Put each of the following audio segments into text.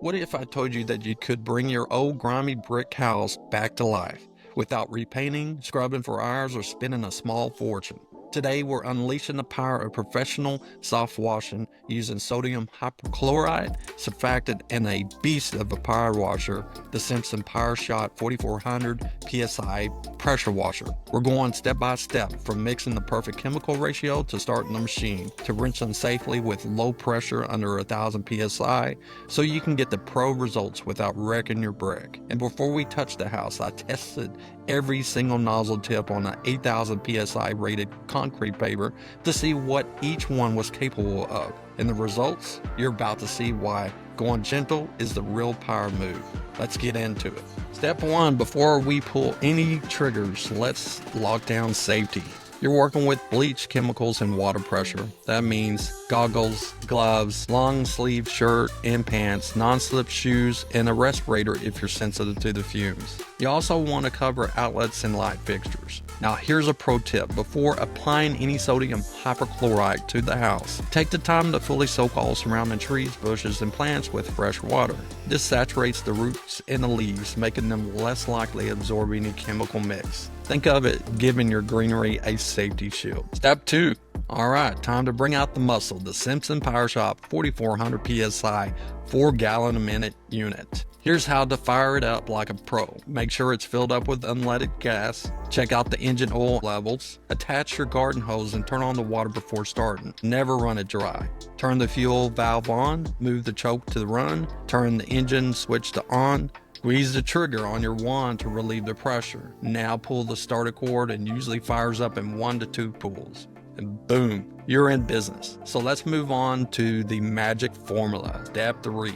What if I told you that you could bring your old grimy brick house back to life without repainting, scrubbing for hours, or spending a small fortune? Today, we're unleashing the power of professional soft washing using sodium hypochlorite, surfactant, and a beast of a power washer, the Simpson Pyreshot 4400 PSI pressure washer. We're going step by step from mixing the perfect chemical ratio to starting the machine to rinsing safely with low pressure under 1000 PSI so you can get the pro results without wrecking your brick. And before we touch the house, I tested every single nozzle tip on an 8000 PSI rated concrete paver to see what each one was capable of. And the results? You're about to see why going gentle is the real power move. Let's get into it. Step 1, before we pull any triggers, let's lock down safety. You're working with bleach, chemicals, and water pressure. That means goggles, gloves, long sleeve shirt and pants, non-slip shoes, and a respirator if you're sensitive to the fumes. You also want to cover outlets and light fixtures. Now here's a pro tip. Before applying any sodium hypochlorite to the house, take the time to fully soak all surrounding trees, bushes, and plants with fresh water. This saturates the roots and the leaves, making them less likely to absorb any chemical mix. Think of it giving your greenery a safety shield. Step 2. Alright, time to bring out the muscle, the Simpson Pyreshot 4400 PSI 4-gallon a minute unit. Here's how to fire it up like a pro. Make sure it's filled up with unleaded gas. Check out the engine oil levels. Attach your garden hose and turn on the water before starting. Never run it dry. Turn the fuel valve on. Move the choke to the run. Turn the engine switch to on. Squeeze the trigger on your wand to relieve the pressure. Now pull the starter cord and usually fires up in 1 to 2 pulls. And boom, you're in business. So let's move on to the magic formula. Step 3.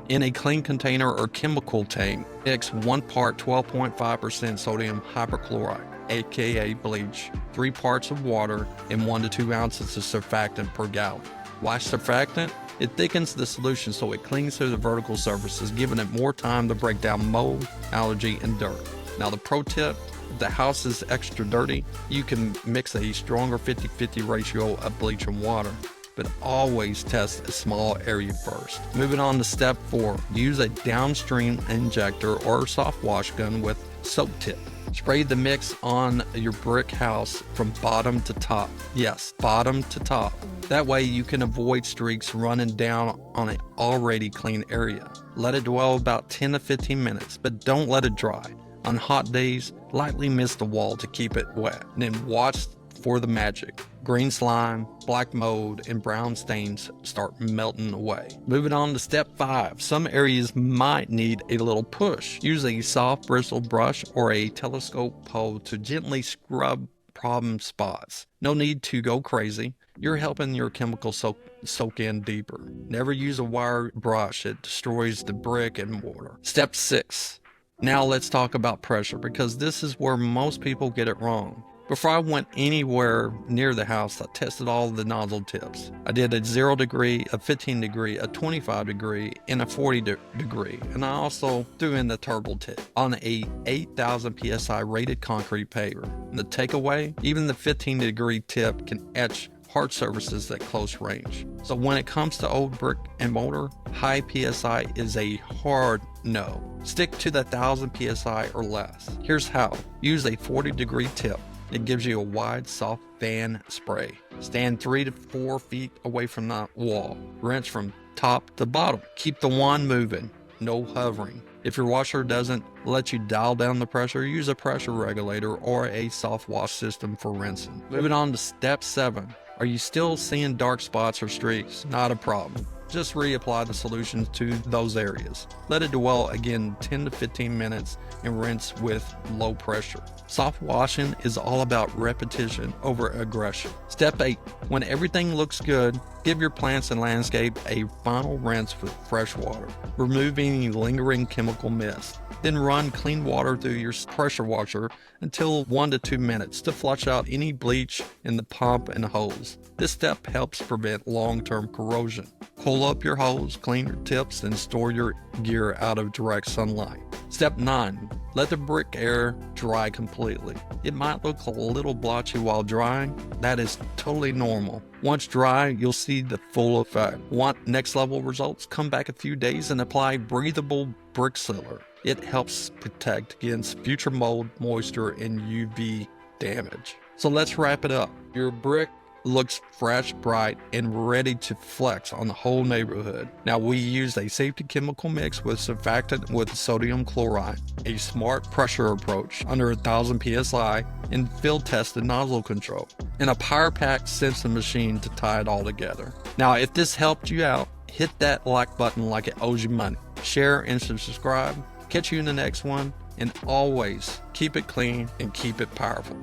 In a clean container or chemical tank, mix 1 part 12.5% sodium hypochlorite, aka bleach, 3 parts of water, and 1 to 2 ounces of surfactant per gallon. Why surfactant? It thickens the solution so it clings to the vertical surfaces, giving it more time to break down mold, allergy, and dirt. Now the pro tip, if the house is extra dirty, you can mix a stronger 50-50 ratio of bleach and water, but always test a small area first. Moving on to step 4, use a downstream injector or soft wash gun with soap tip. Spray the mix on your brick house from bottom to top. Yes, bottom to top. That way you can avoid streaks running down on an already clean area. Let it dwell about 10 to 15 minutes, but don't let it dry. On hot days, lightly mist the wall to keep it wet. And then watch for the magic. Green slime, black mold, and brown stains start melting away. Moving on to step 5. Some areas might need a little push. Use a soft bristle brush or a telescope pole to gently scrub problem spots. No need to go crazy. You're helping your chemical soak in deeper. Never use a wire brush. It destroys the brick and mortar. Step 6. Now let's talk about pressure, because this is where most people get it wrong. Before I went anywhere near the house, I tested all the nozzle tips. I did a 0 degree, a 15 degree, a 25 degree, and a 40 degree. And I also threw in the turbo tip on a 8000 PSI rated concrete paver. And the takeaway, even the 15 degree tip can etch hard surfaces at close range. So when it comes to old brick and mortar, high PSI is a hard no. Stick to the 1000 PSI or less. Here's how. Use a 40 degree tip. It gives you a wide, soft fan spray. Stand 3 to 4 feet away from the wall. Rinse from top to bottom. Keep the wand moving. No hovering. If your washer doesn't let you dial down the pressure, use a pressure regulator or a soft wash system for rinsing. Moving on to step 7. Are you still seeing dark spots or streaks? Not a problem. Just reapply the solution to those areas. Let it dwell again 10 to 15 minutes and rinse with low pressure. Soft washing is all about repetition over aggression. Step 8. When everything looks good, give your plants and landscape a final rinse with fresh water. Remove any lingering chemical mist. Then run clean water through your pressure washer until 1 to 2 minutes to flush out any bleach in the pump and hose. This step helps prevent long-term corrosion. Pull up your hose, clean your tips, and store your gear out of direct sunlight. Step 9. Let the brick air dry completely. It might look a little blotchy while drying. That is totally normal. Once dry, you'll see the full effect. Want next level results? Come back a few days and apply breathable brick sealer. It helps protect against future mold, moisture, and UV damage. So let's wrap it up. Your brick looks fresh, bright, and ready to flex on the whole neighborhood. Now, we used a safety chemical mix with surfactant with sodium chloride, a smart pressure approach under 1000 psi, and field tested nozzle control, and a Pyreshot Simpson machine to tie it all together. Now, if this helped you out, hit that like button like it owes you money. Share and subscribe. Catch you in the next one, and always keep it clean and keep it powerful.